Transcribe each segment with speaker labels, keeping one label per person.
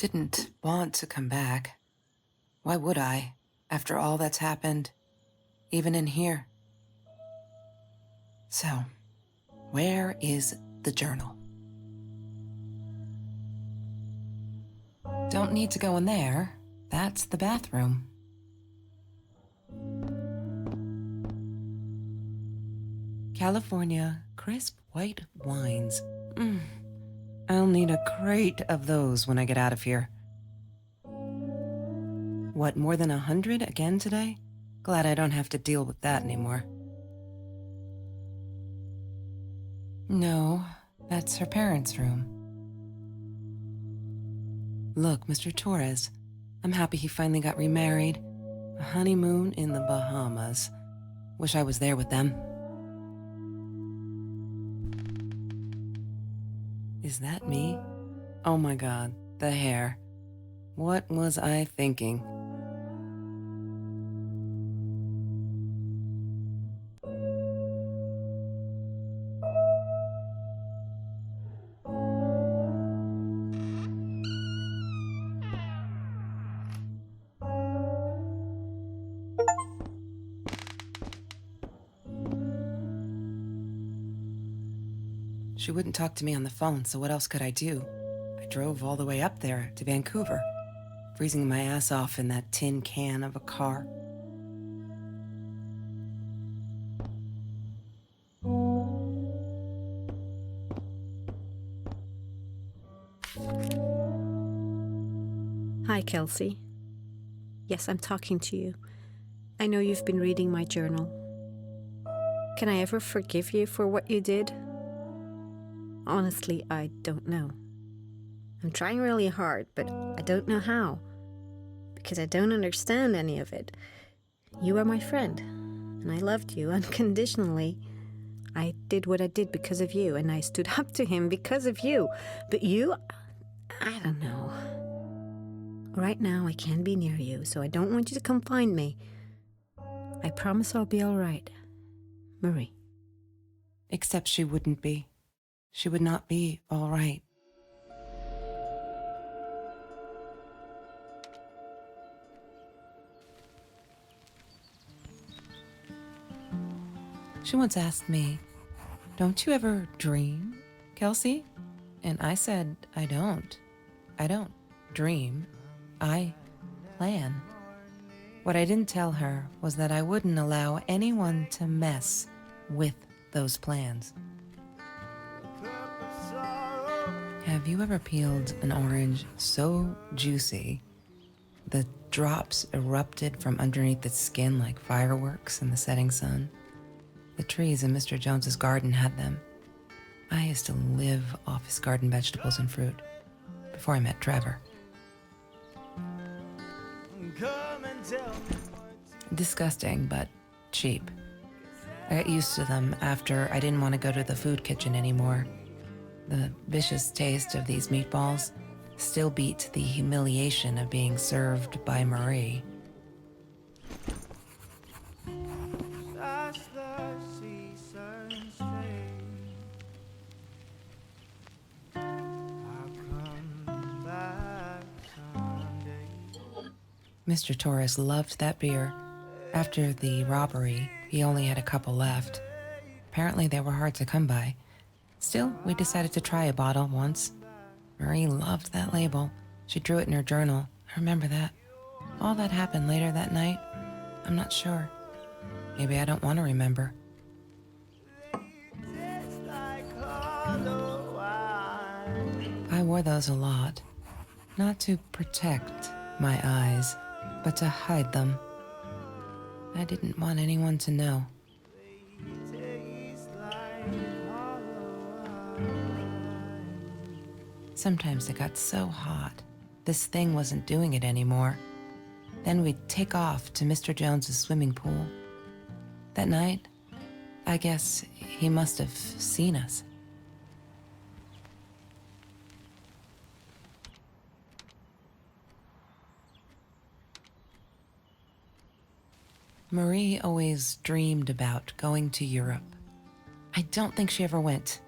Speaker 1: didn't want to come back. Why would I, after all that's happened, even in here? So, where is the journal? Don't need to go in there. That's the bathroom. California crisp white wines. I'll need a crate of those when I get out of here. What, more than 100 again today? Glad I don't have to deal with that anymore. No, that's her parents' room. Look, Mr. Torres, I'm happy he finally got remarried. A honeymoon in the Bahamas. Wish I was there with them. Is that me? Oh my God, the hair. What was I thinking? She wouldn't talk to me on the phone, so what else could I do? I drove all the way up there to Vancouver, freezing my ass off in that tin can of a car.
Speaker 2: Hi, Kelsey. Yes, I'm talking to you. I know you've been reading my journal. Can I ever forgive you for what you did? Honestly, I don't know. I'm trying really hard, but I don't know how. Because I don't understand any of it. You are my friend, and I loved you unconditionally. I did what I did because of you, and I stood up to him because of you. But you, I don't know. Right now, I can't be near you, so I don't want you to come find me. I promise I'll be all right. Marie.
Speaker 1: Except she wouldn't be. She would not be all right. She once asked me, "Don't you ever dream, Kelsey?" And I said, I don't. I don't dream. I plan. What I didn't tell her was that I wouldn't allow anyone to mess with those plans. Have you ever peeled an orange so juicy the drops erupted from underneath its skin like fireworks in the setting sun? The trees in Mr. Jones's garden had them. I used to live off his garden vegetables and fruit before I met Trevor. Disgusting, but cheap. I got used to them after I didn't want to go to the food kitchen anymore. The vicious taste of these meatballs still beat the humiliation of being served by Marie. Mr. Torres loved that beer. After the robbery, he only had a couple left. Apparently they were hard to come by. Still, we decided to try a bottle once. Marie loved that label. She drew it in her journal. I remember that. All that happened later that night, I'm not sure. Maybe I don't want to remember. I wore those a lot. Not to protect my eyes, but to hide them. I didn't want anyone to know. Sometimes it got so hot, this thing wasn't doing it anymore. Then we'd take off to Mr. Jones's swimming pool. That night, I guess he must have seen us. Marie always dreamed about going to Europe. I don't think she ever went.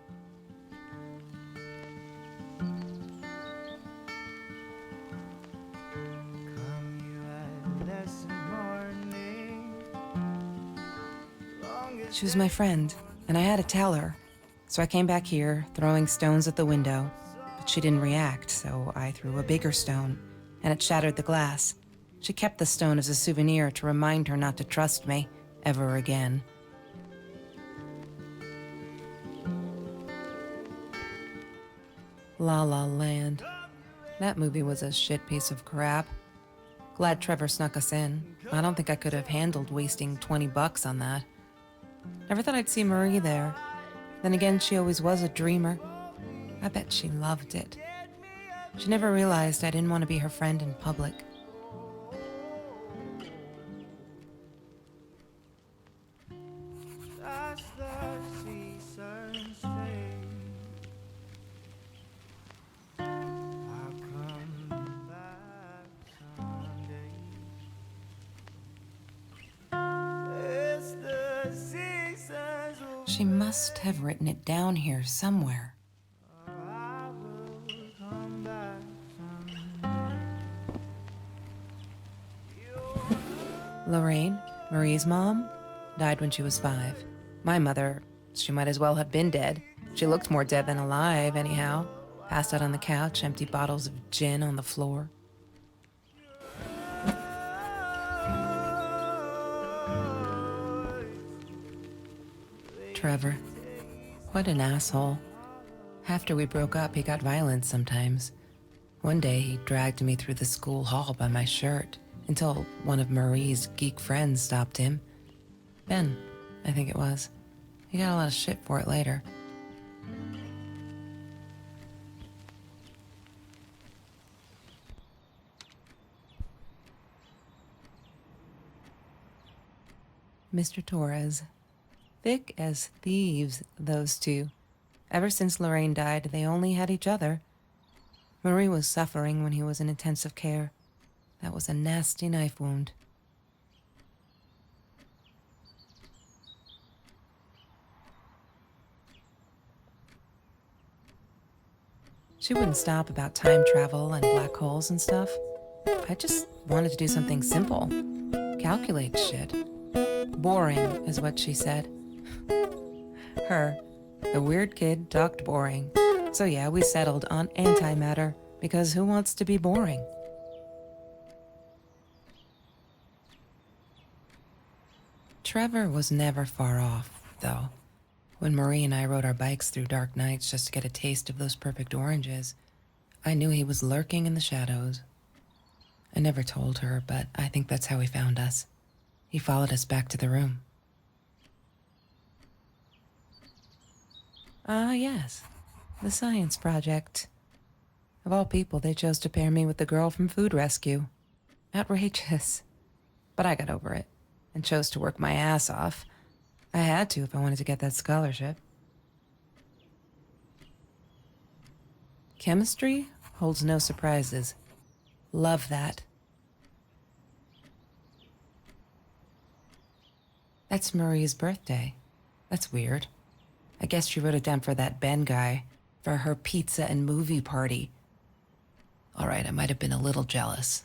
Speaker 1: She was my friend, and I had to tell her. So I came back here, throwing stones at the window, but she didn't react, so I threw a bigger stone, and it shattered the glass. She kept the stone as a souvenir to remind her not to trust me ever again. La La Land. That movie was a shit piece of crap. Glad Trevor snuck us in. I don't think I could have handled wasting $20 on that. Never thought I'd see Marie there. Then again, she always was a dreamer. I bet she loved it. She never realized I didn't want to be her friend in public. She must have written it down here somewhere. Lorraine, Marie's mom, died when she was 5. My mother, she might as well have been dead. She looked more dead than alive, anyhow. Passed out on the couch, empty bottles of gin on the floor. Trevor. What an asshole. After we broke up, he got violent sometimes. One day, he dragged me through the school hall by my shirt until one of Marie's geek friends stopped him. Ben, I think it was. He got a lot of shit for it later. Mr. Torres. Thick as thieves, those two. Ever since Lorraine died, they only had each other. Marie was suffering when he was in intensive care. That was a nasty knife wound. She wouldn't stop about time travel and black holes and stuff. I just wanted to do something simple. Calculate shit. Boring is what she said. Her, the weird kid, talked boring. So yeah, we settled on antimatter, because who wants to be boring? Trevor was never far off, though. When Marie and I rode our bikes through dark nights just to get a taste of those perfect oranges, I knew he was lurking in the shadows. I never told her, but I think that's how he found us. He followed us back to the room. Ah, yes. The science project. Of all people, they chose to pair me with the girl from Food Rescue. Outrageous. But I got over it and chose to work my ass off. I had to if I wanted to get that scholarship. Chemistry holds no surprises. Love that. That's Marie's birthday. That's weird. I guess she wrote it down for that Ben guy, for her pizza and movie party. All right, I might have been a little jealous.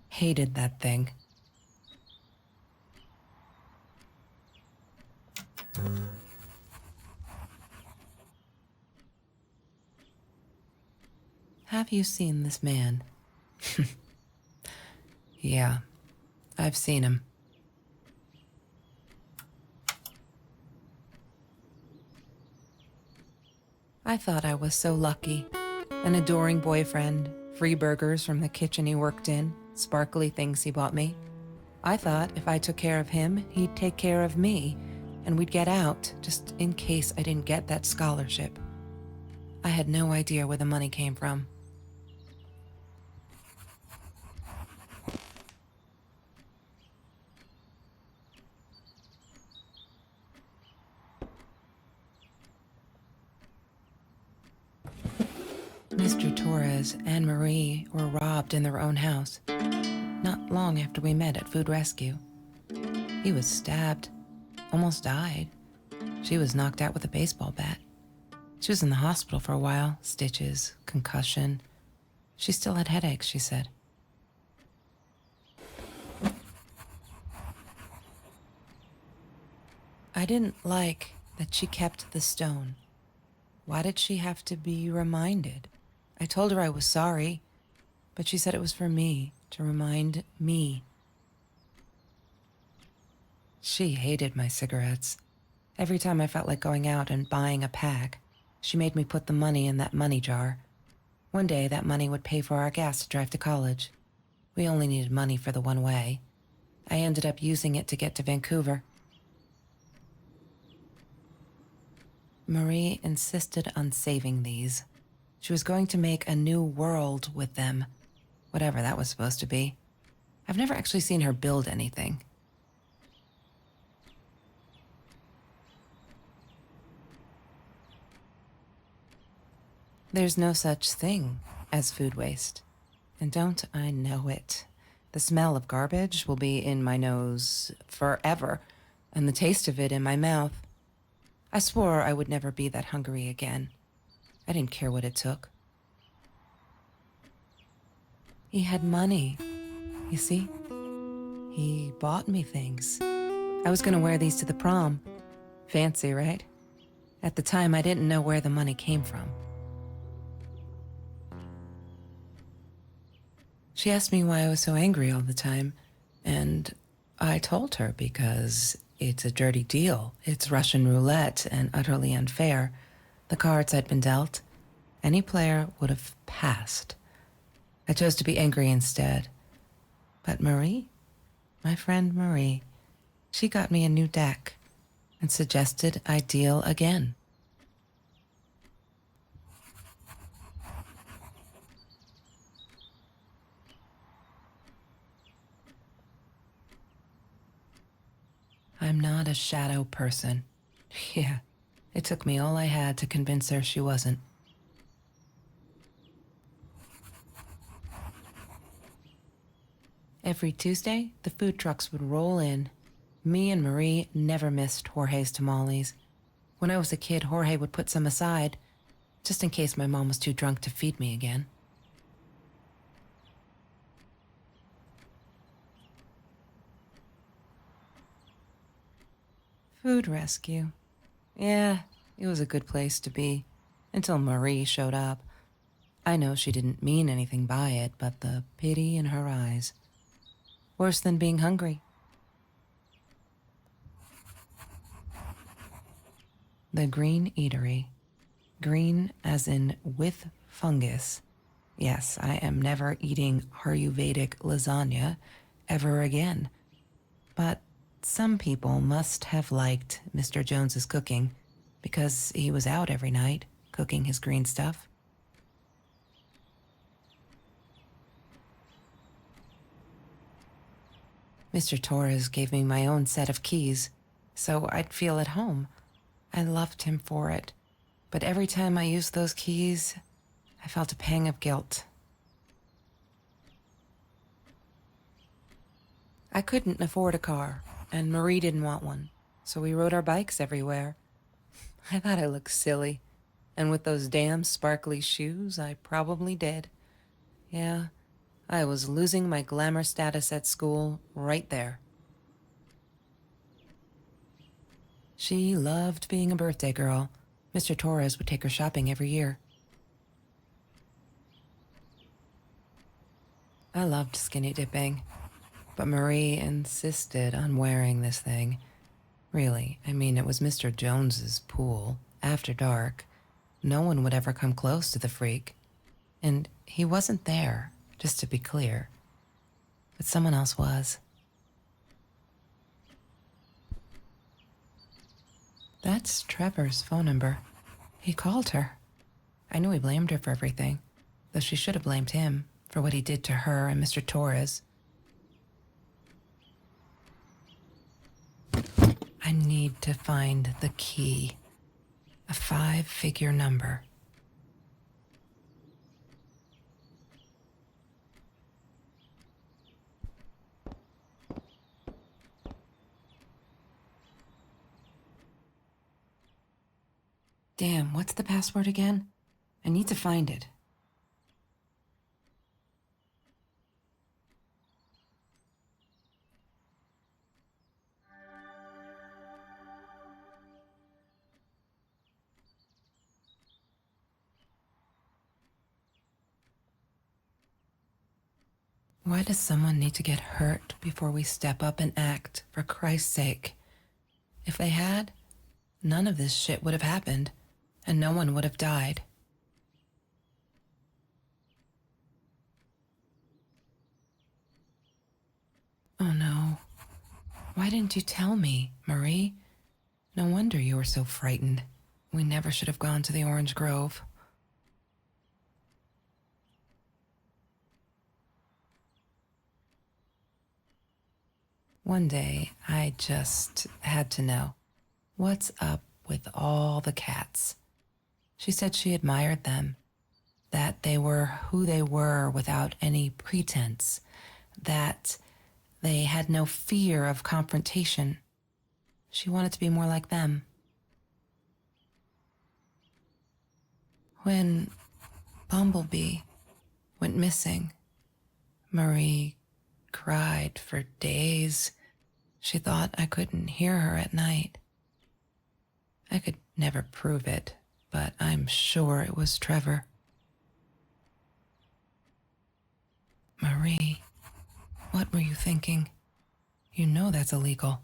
Speaker 1: Hated that thing. Have you seen this man? Yeah, I've seen him. I thought I was so lucky. An adoring boyfriend, free burgers from the kitchen he worked in, sparkly things he bought me. I thought if I took care of him, he'd take care of me, and we'd get out, just in case I didn't get that scholarship. I had no idea where the money came from. Mr. Torres and Marie were robbed in their own house, not long after we met at Food Rescue. He was stabbed, almost died. She was knocked out with a baseball bat. She was in the hospital for a while, stitches, concussion. She still had headaches, she said. I didn't like that she kept the stone. Why did she have to be reminded? I told her I was sorry, but she said it was for me, to remind me. She hated my cigarettes. Every time I felt like going out and buying a pack, she made me put the money in that money jar. One day, that money would pay for our gas to drive to college. We only needed money for the one way. I ended up using it to get to Vancouver. Marie insisted on saving these. She was going to make a new world with them, whatever that was supposed to be. I've never actually seen her build anything. There's no such thing as food waste. And don't I know it? The smell of garbage will be in my nose forever, and the taste of it in my mouth. I swore I would never be that hungry again. I didn't care what it took. He had money, you see? He bought me things. I was gonna wear these to the prom. Fancy, right? At the time, I didn't know where the money came from. She asked me why I was so angry all the time, and I told her because it's a dirty deal. It's Russian roulette and utterly unfair. The cards I'd been dealt, any player would have passed. I chose to be angry instead. But Marie, my friend Marie, she got me a new deck and suggested I deal again. I'm not a shadow person. Yeah, it took me all I had to convince her she wasn't. Every Tuesday, the food trucks would roll in. Me and Marie never missed Jorge's tamales. When I was a kid, Jorge would put some aside, just in case my mom was too drunk to feed me again. Food rescue. Yeah, it was a good place to be, until Marie showed up. I know she didn't mean anything by it, but the pity in her eyes. Worse than being hungry. The Green Eatery. Green as in with fungus. Yes, I am never eating Ayurvedic lasagna ever again. But some people must have liked Mr. Jones's cooking because he was out every night cooking his green stuff. Mr. Torres gave me my own set of keys, so I'd feel at home. I loved him for it, but every time I used those keys, I felt a pang of guilt. I couldn't afford a car, and Marie didn't want one, so we rode our bikes everywhere. I thought I looked silly, and with those damn sparkly shoes, I probably did. Yeah, I was losing my glamour status at school right there. She loved being a birthday girl. Mr. Torres would take her shopping every year. I loved skinny dipping, but Marie insisted on wearing this thing. Really, I mean, it was Mr. Jones's pool, after dark. No one would ever come close to the freak. And he wasn't there, just to be clear. But someone else was. That's Trevor's phone number. He called her. I knew he blamed her for everything, though she should have blamed him for what he did to her and Mr. Torres. I need to find the key. A 5-figure number. Damn, what's the password again? I need to find it. Why does someone need to get hurt before we step up and act, for Christ's sake? If they had, none of this shit would have happened, and no one would have died. Oh no. Why didn't you tell me, Marie? No wonder you were so frightened. We never should have gone to the orange grove. One day, I just had to know. What's up with all the cats? She said she admired them, that they were who they were without any pretense, that they had no fear of confrontation. She wanted to be more like them. When Bumblebee went missing, Marie cried for days. She thought I couldn't hear her at night. I could never prove it, but I'm sure it was Trevor. Marie, what were you thinking? You know that's illegal.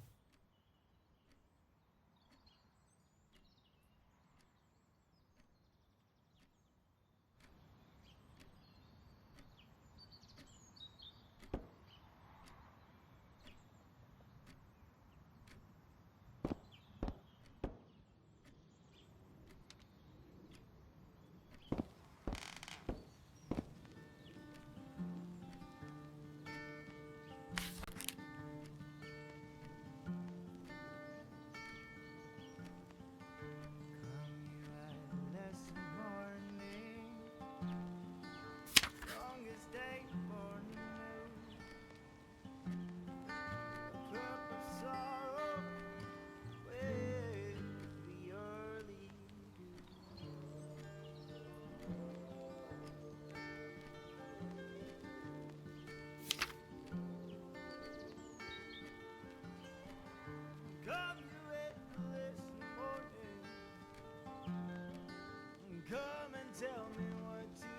Speaker 3: Come and tell me what to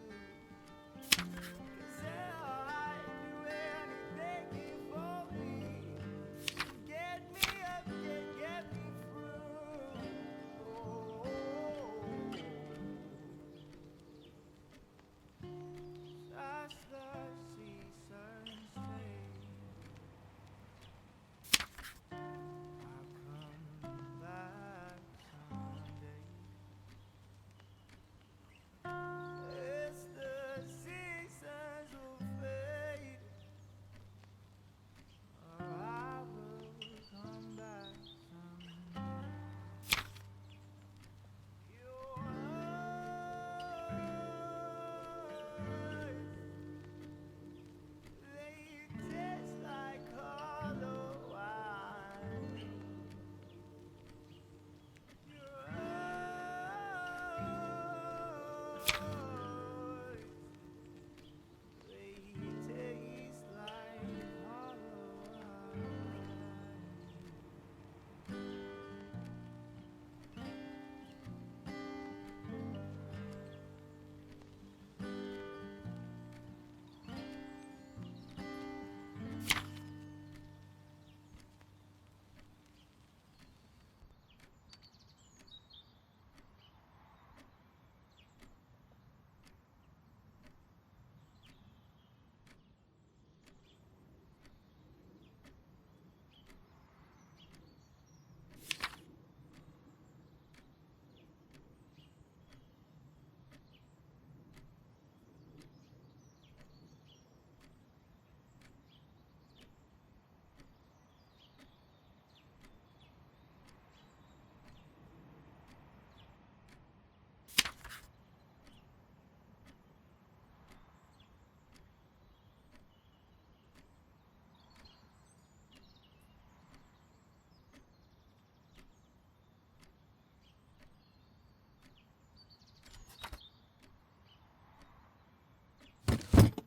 Speaker 3: do. 'Cause I'd do anything for me. Get me up, get me through. Oh, as the seasons fade, I'll come back someday. As the seasons will fade, I will come back someday. Your eyes, they taste like hollow wine. Your eyes, they taste like hollow wine.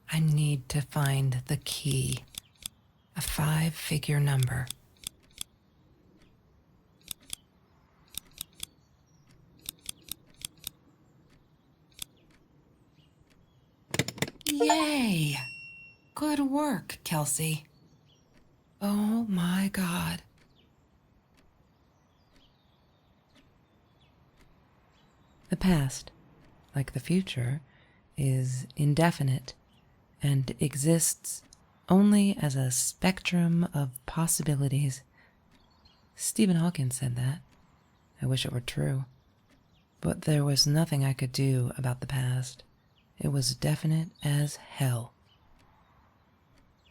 Speaker 1: I need to find the key. A 5-figure number. Yay! Good work, Kelsey. Oh my God. The past, like the future, is indefinite and exists only as a spectrum of possibilities. Stephen Hawking said that. I wish it were true. But there was nothing I could do about the past. It was definite as hell.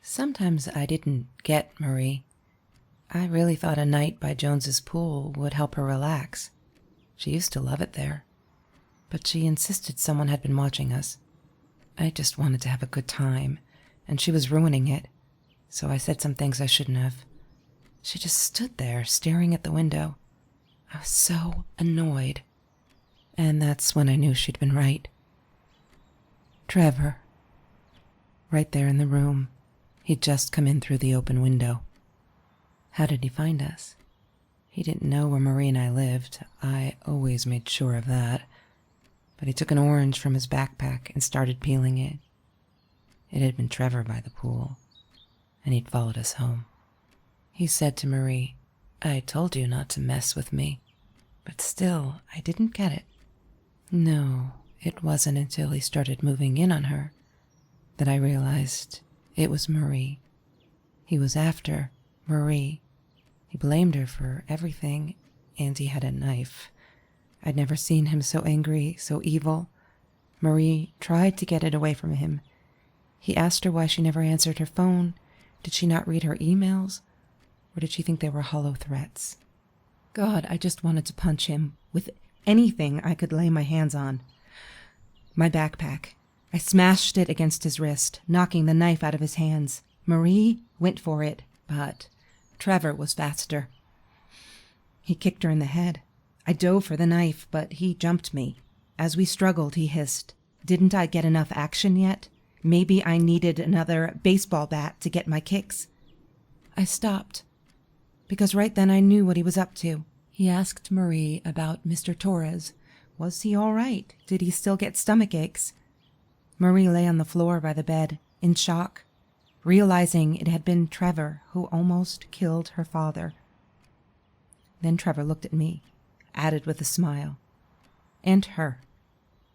Speaker 1: Sometimes I didn't get Marie. I really thought a night by Jones's pool would help her relax. She used to love it there. But she insisted someone had been watching us. I just wanted to have a good time, and she was ruining it, so I said some things I shouldn't have. She just stood there, staring at the window. I was so annoyed. And that's when I knew she'd been right. Trevor. Right there in the room. He'd just come in through the open window. How did he find us? He didn't know where Marie and I lived. I always made sure of that. But he took an orange from his backpack and started peeling it. It had been Trevor by the pool, and he'd followed us home. He said to Marie, "I told you not to mess with me." But still, I didn't get it. No, it wasn't until he started moving in on her that I realized it was Marie. He was after Marie. He blamed her for everything, and he had a knife. I'd never seen him so angry, so evil. Marie tried to get it away from him. He asked her why she never answered her phone. Did she not read her emails? Or did she think they were hollow threats? God, I just wanted to punch him with anything I could lay my hands on. My backpack. I smashed it against his wrist, knocking the knife out of his hands. Marie went for it, but Trevor was faster. He kicked her in the head. I dove for the knife, but he jumped me. As we struggled, he hissed, "Didn't I get enough action yet? Maybe I needed another baseball bat to get my kicks." I stopped, because right then I knew what he was up to. He asked Marie about Mr. Torres. Was he all right? Did he still get stomach aches? Marie lay on the floor by the bed, in shock, realizing it had been Trevor who almost killed her father. Then Trevor looked at me, added with a smile. And her.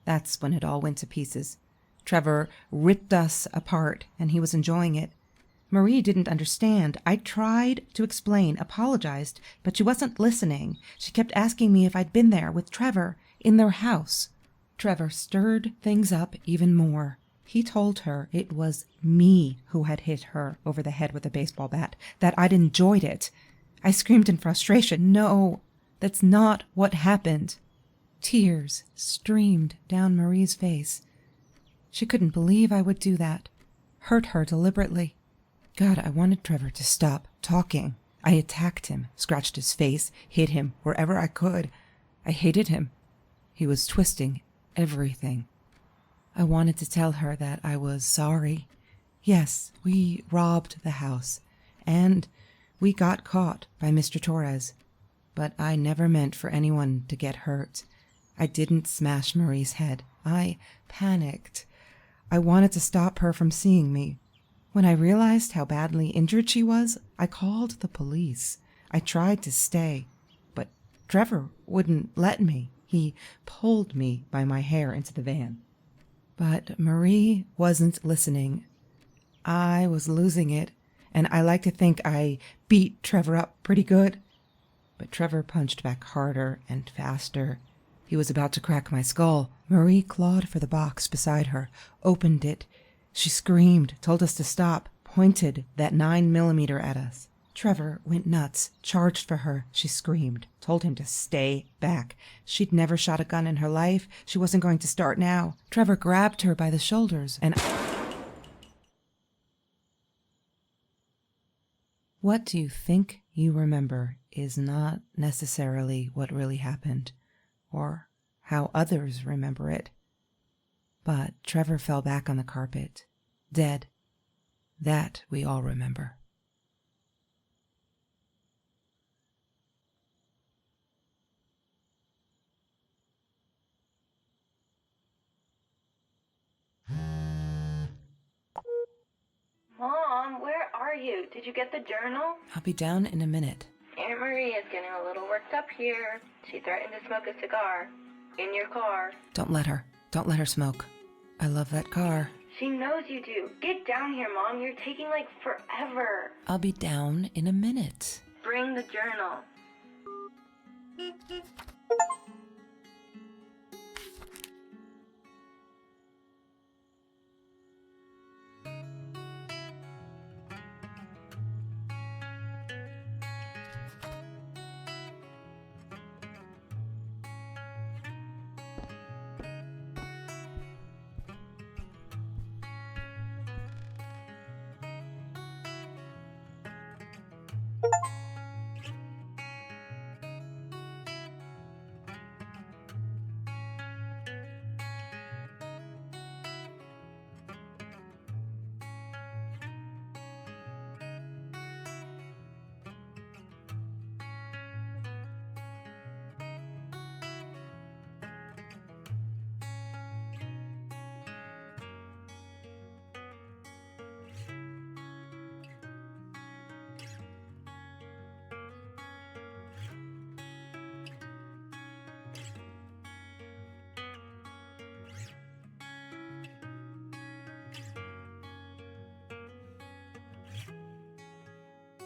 Speaker 1: That's when it all went to pieces. Trevor ripped us apart, and he was enjoying it. Marie didn't understand. I tried to explain, apologized, but she wasn't listening. She kept asking me if I'd been there with Trevor in their house. Trevor stirred things up even more. He told her it was me who had hit her over the head with a baseball bat, that I'd enjoyed it. I screamed in frustration, "No, that's not what happened." Tears streamed down Marie's face. She couldn't believe I would do that, hurt her deliberately. God, I wanted Trevor to stop talking. I attacked him, scratched his face, hit him wherever I could. I hated him. He was twisting everything. I wanted to tell her that I was sorry. Yes, we robbed the house, and we got caught by Mr. Torres. But I never meant for anyone to get hurt. I didn't smash Marie's head. I panicked. I wanted to stop her from seeing me. When I realized how badly injured she was, I called the police. I tried to stay, but Trevor wouldn't let me. He pulled me by my hair into the van. But Marie wasn't listening. I was losing it, and I like to think I beat Trevor up pretty good. But Trevor punched back harder and faster. He was about to crack my skull. Marie clawed for the box beside her, opened it. She screamed, told us to stop, pointed that 9mm at us. Trevor went nuts, charged for her. She screamed, told him to stay back. She'd never shot a gun in her life. She wasn't going to start now. Trevor grabbed her by the shoulders and... What you think you remember is not necessarily what really happened, or how others remember it. But Trevor fell back on the carpet, dead. That we all remember.
Speaker 4: Mom, where are you? Did you get the journal?
Speaker 1: I'll be down in a minute.
Speaker 4: Aunt Marie is getting a little worked up here. She threatened to smoke a cigar. In your car.
Speaker 1: Don't let her. Don't let her smoke. I love that car.
Speaker 4: She knows you do. Get down here, Mom. You're taking like forever.
Speaker 1: I'll be down in a minute.
Speaker 4: Bring the journal.